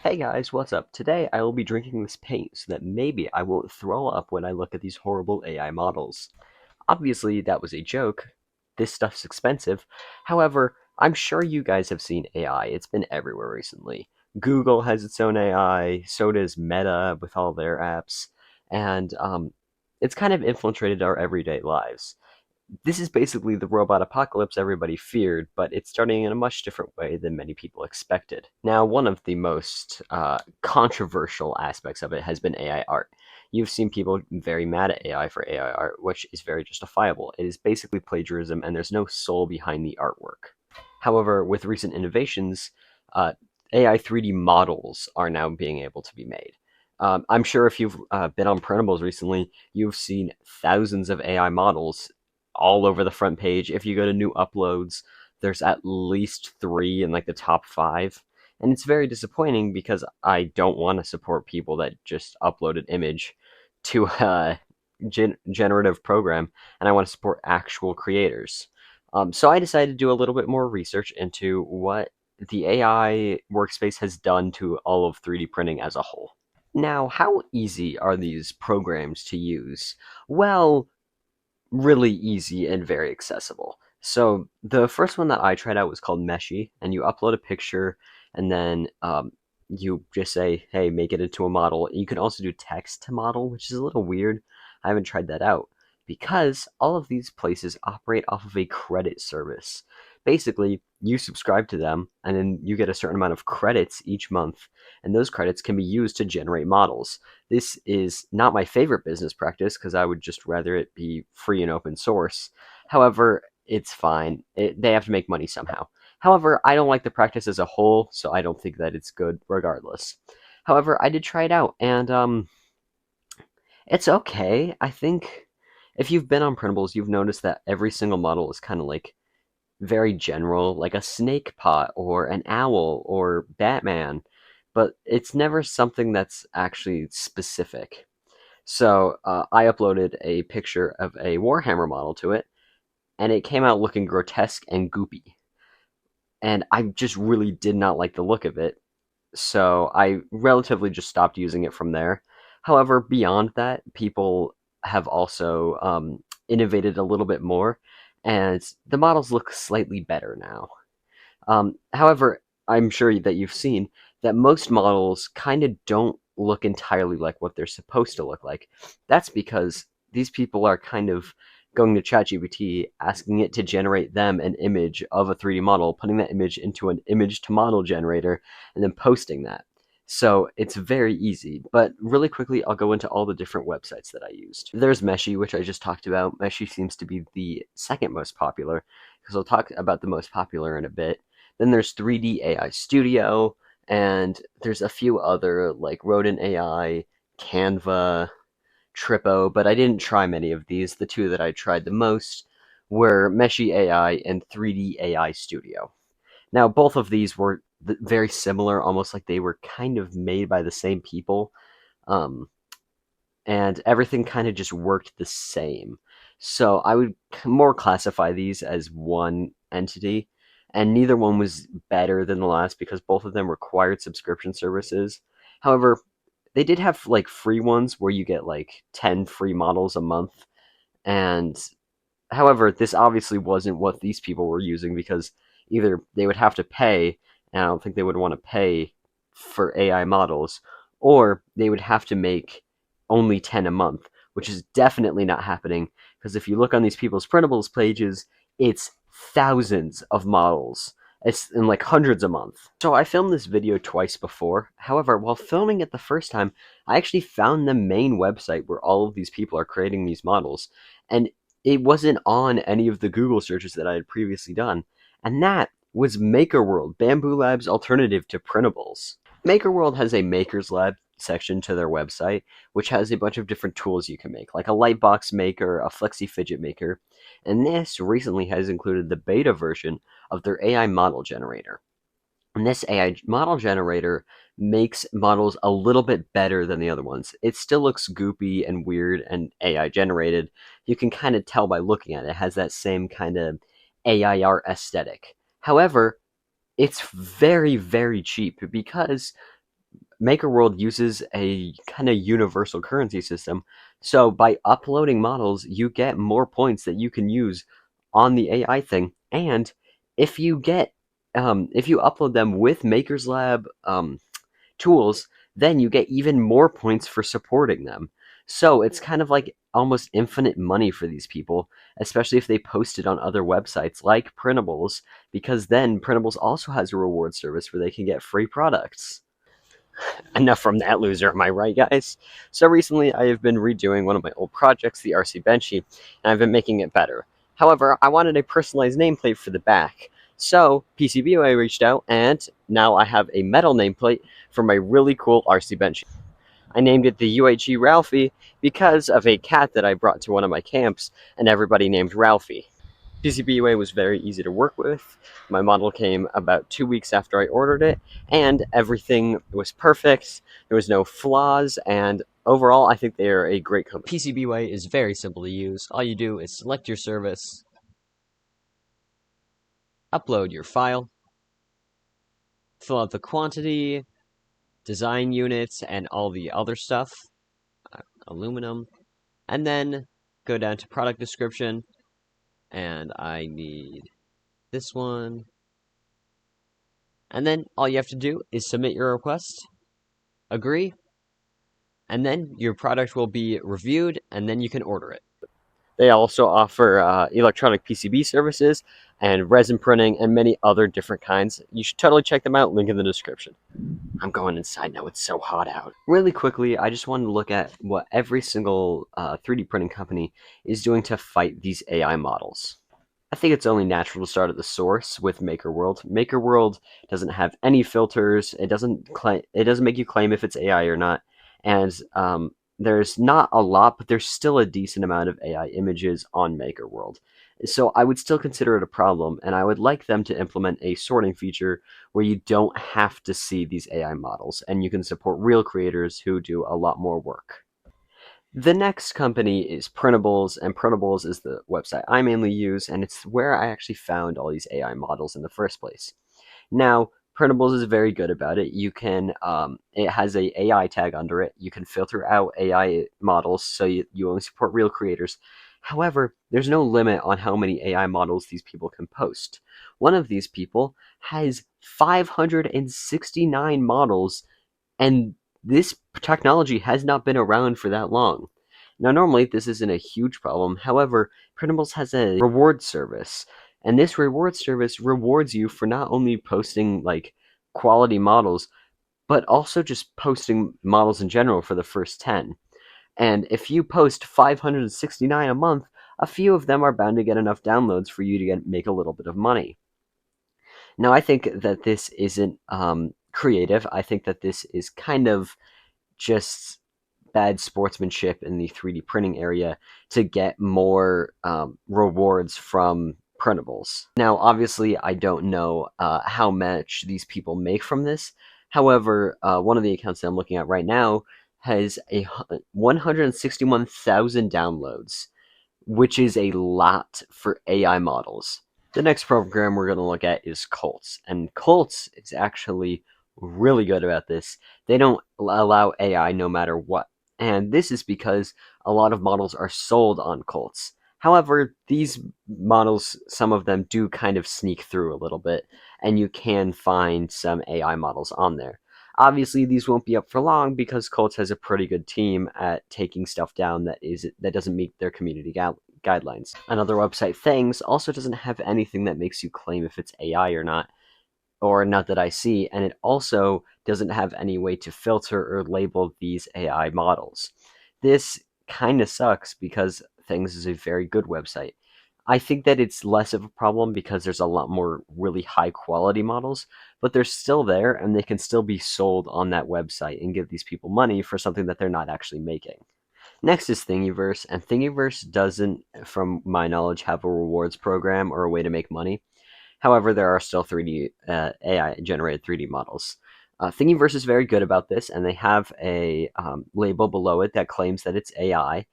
Hey guys, what's up? Today I will be drinking this paint so that maybe I won't throw up when I look at these horrible AI models. Obviously, that was a joke. This stuff's expensive. However, I'm sure you guys have seen AI. It's been everywhere recently. Google has its own AI, so does Meta with all their apps, and it's kind of infiltrated our everyday lives. This is basically the robot apocalypse everybody feared, but it's starting in a much different way than many people expected. Now, one of the most controversial aspects of it has been AI art. You've seen people very mad at AI for AI art, which is very justifiable. It is basically plagiarism, and there's no soul behind the artwork. However, with recent innovations, uh, AI 3D models are now being able to be made. I'm sure if you've been on Printables recently, you've seen thousands of AI models all over the front page. If you go to new uploads, there's at least three in like the top five. And it's very disappointing because I don't want to support people that just upload an image to a generative program, and I want to support actual creators. So I decided to do a little bit more research into what the AI workspace has done to all of 3D printing as a whole. Now, how easy are these programs to use? Well, really easy and very accessible. So the first one that I tried out was called Meshy, and you upload a picture, and then you just say, "Hey, make it into a model." You can also do text to model, which is a little weird. I haven't tried that out because all of these places operate off of a credit service. Basically, you subscribe to them, and then you get a certain amount of credits each month, and those credits can be used to generate models. This is not my favorite business practice because I would just rather it be free and open source. However, it's fine. They have to make money somehow. However, I don't like the practice as a whole, so I don't think that it's good regardless. However, I did try it out, and it's okay. I think if you've been on printables, you've noticed that every single model is kind of like very general, like a snake pot or an owl or Batman, but it's never something that's actually specific. So I uploaded a picture of a Warhammer model to it, and it came out looking grotesque and goopy. And I just really did not like the look of it, so I relatively just stopped using it from there. However, beyond that, people have also innovated a little bit more, and the models look slightly better now. However, I'm sure that you've seen that most models kind of don't look entirely like what they're supposed to look like. That's because these people are kind of going to ChatGPT, asking it to generate them an image of a 3D model, putting that image into an image to model generator, and then posting that. So it's very easy. But really quickly, I'll go into all the different websites that I used. There's Meshy, which I just talked about. Meshy seems to be the second most popular, because I'll talk about the most popular in a bit. Then there's 3D AI Studio, and there's a few other like Rodent AI, Canva, Trippo, but I didn't try many of these. The two that I tried the most were Meshy AI and 3D AI Studio. Now, both of these were very similar, almost like they were kind of made by the same people, um, and everything kind of just worked the same. So I would more classify these as one entity, and neither one was better than the last because both of them required subscription services. However, they did have like free ones where you get like 10 free models a month. And however, this obviously wasn't what these people were using because either they would have to pay, and I don't think they would want to pay for AI models, or they would have to make only 10 a month, which is definitely not happening because if you look on these people's printables pages, it's thousands of models. It's in like hundreds a month. So I filmed this video twice before. However, while filming it the first time, I actually found the main website where all of these people are creating these models. And it wasn't on any of the Google searches that I had previously done. And that was Makerworld, Bamboo Lab's alternative to Printables. Makerworld has a Makers Lab section to their website, which has a bunch of different tools you can make, like a lightbox maker, a flexi fidget maker, and this recently has included the beta version of their AI model generator. And this AI model generator makes models a little bit better than the other ones. It still looks goopy and weird and AI generated. You can kind of tell by looking at it. It has that same kind of AI art aesthetic. However, it's very, very cheap because Makerworld uses a kind of universal currency system. So by uploading models, you get more points that you can use on the AI thing. And if you get if you upload them with Maker's Lab tools, then you get even more points for supporting them. So it's kind of like almost infinite money for these people, especially if they post it on other websites like Printables, because then Printables also has a reward service where they can get free products. Enough from that loser, am I right, guys? So recently, I have been redoing one of my old projects, the RC Benchy, and I've been making it better. However, I wanted a personalized nameplate for the back. So PCBway reached out, and now I have a metal nameplate for my really cool RC Benchy. I named it the UHE Ralphie because of a cat that I brought to one of my camps, and everybody named Ralphie. PCBway was very easy to work with. My model came about 2 weeks after I ordered it, and everything was perfect. There was no flaws, and overall, I think they are a great company. PCBway is very simple to use. All you do is select your service, upload your file, fill out the quantity, design units, and all the other stuff, aluminum, and then go down to product description, and I need this one. And then all you have to do is submit your request, agree, and then your product will be reviewed, and then you can order it. They also offer electronic PCB services and resin printing and many other different kinds. You should totally check them out, link in the description. I'm going inside now, it's so hot out. Really quickly, I just wanted to look at what every single 3D printing company is doing to fight these AI models. I think it's only natural to start at the source with Makerworld. Makerworld doesn't have any filters. It doesn't make you claim if it's AI or not. And there's not a lot, but there's still a decent amount of AI images on Makerworld. So I would still consider it a problem, and I would like them to implement a sorting feature where you don't have to see these AI models, and you can support real creators who do a lot more work. The next company is Printables, and Printables is the website I mainly use, and it's where I actually found all these AI models in the first place. Now, Printables is very good about it. You can, it has a AI tag under it. You can filter out AI models, so you only support real creators. However, there's no limit on how many AI models these people can post. One of these people has 569 models, and this technology has not been around for that long. Now, normally this isn't a huge problem. However, Printables has a reward service, and this reward service rewards you for not only posting like quality models, but also just posting models in general for the first 10. And if you post 569 a month, a few of them are bound to get enough downloads for you to make a little bit of money. Now, I think that this isn't creative. I think that this is kind of just bad sportsmanship in the 3D printing area to get more rewards from printables. Now, obviously, I don't know how much these people make from this. However, one of the accounts that I'm looking at right now has 161,000 downloads, which is a lot for AI models. The next program we're going to look at is Colts, and Colts is actually really good about this. They don't allow AI no matter what, and this is because a lot of models are sold on Colts. However, these models, some of them do kind of sneak through a little bit, and you can find some AI models on there. Obviously, these won't be up for long because Colts has a pretty good team at taking stuff down that doesn't meet their community guidelines. Another website, Thangs, also doesn't have anything that makes you claim if it's AI or not that I see, and it also doesn't have any way to filter or label these AI models. This kind of sucks because Thangs is a very good website. I think that it's less of a problem because there's a lot more really high quality models, but they're still there and they can still be sold on that website and give these people money for something that they're not actually making. Next is Thingiverse, and Thingiverse doesn't, from my knowledge, have a rewards program or a way to make money. However, there are still 3D AI generated 3D models. Thingiverse is very good about this, and they have a label below it that claims that it's AI.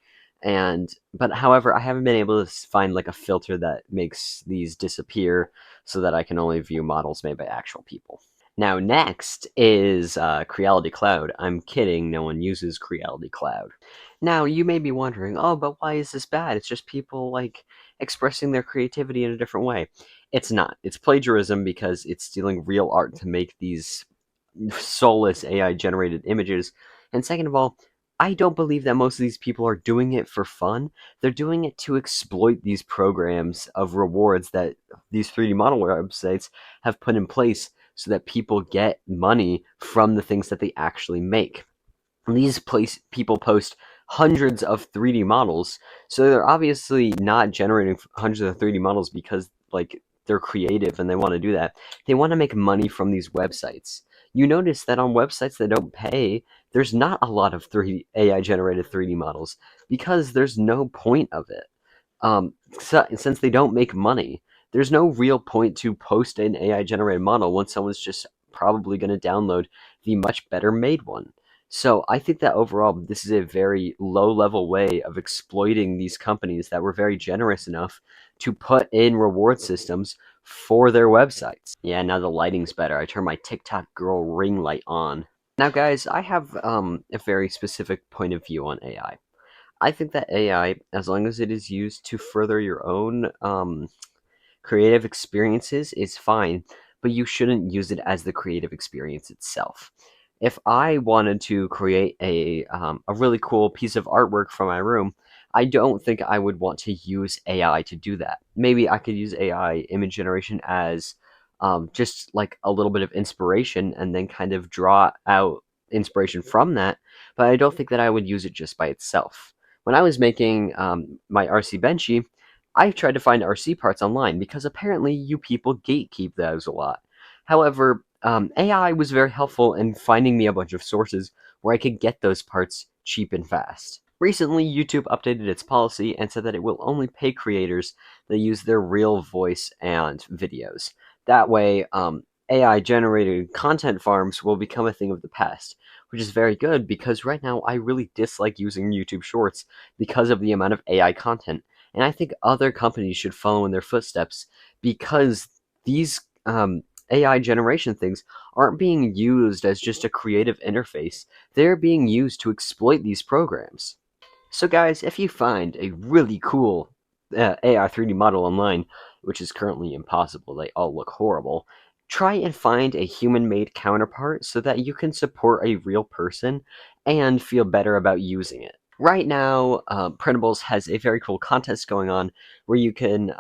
But however, I haven't been able to find like a filter that makes these disappear so that I can only view models made by actual people. Now, next is Creality Cloud. I'm kidding, no one uses Creality Cloud. Now, you may be wondering, oh, but why is this bad? It's just people like expressing their creativity in a different way. It's not. It's plagiarism because it's stealing real art to make these soulless AI generated images. And second of all, I don't believe that most of these people are doing it for fun. They're doing it to exploit these programs of rewards that these 3D model websites have put in place so that people get money from the things that they actually make. These people post hundreds of 3D models, so they're obviously not generating hundreds of 3D models because like they're creative and they want to do that. They want to make money from these websites. You notice that on websites that don't pay, there's not a lot of 3D AI generated 3D models because there's no point of it. Since they don't make money, there's no real point to post an AI generated model when someone's just probably going to download the much better made one. So I think that overall, this is a very low level way of exploiting these companies that were very generous enough to put in reward systems for their websites. Yeah, now the lighting's better. I turned my TikTok girl ring light on. Now, guys, I have a very specific point of view on AI. I think that AI, as long as it is used to further your own creative experiences, is fine, but you shouldn't use it as the creative experience itself. If I wanted to create a really cool piece of artwork for my room, I don't think I would want to use AI to do that. Maybe I could use AI image generation as just like a little bit of inspiration and then kind of draw out inspiration from that, but I don't think that I would use it just by itself. When I was making my RC Benchy, I tried to find RC parts online because apparently you people gatekeep those a lot. However, AI was very helpful in finding me a bunch of sources where I could get those parts cheap and fast. Recently, YouTube updated its policy and said that it will only pay creators that use their real voice and videos. That way, AI generated content farms will become a thing of the past, which is very good because right now I really dislike using YouTube Shorts because of the amount of AI content. And I think other companies should follow in their footsteps because these AI generation things aren't being used as just a creative interface. They're being used to exploit these programs. So, guys, if you find a really cool AI 3D model online, which is currently impossible, they all look horrible, try and find a human made counterpart so that you can support a real person and feel better about using it. Right now, Printables has a very cool contest going on where you can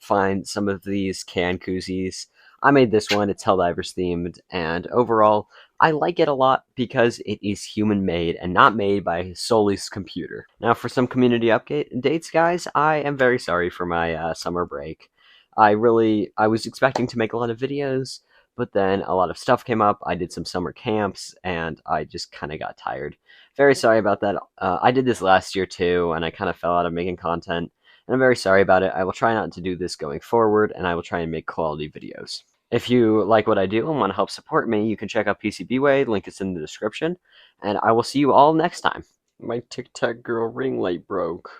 find some of these can koozies. I made this one, it's Helldivers themed, and overall, I like it a lot because it is human made and not made by solely computer. Now, for some community updates, guys, I am very sorry for my summer break. I was expecting to make a lot of videos, but then a lot of stuff came up. I did some summer camps, and I just kind of got tired. Very sorry about that. I did this last year too, and I kind of fell out of making content, and I'm very sorry about it. I will try not to do this going forward, and I will try and make quality videos. If you like what I do and want to help support me, you can check out PCBway. Link is in the description, and I will see you all next time. My Tic Tac girl ring light broke.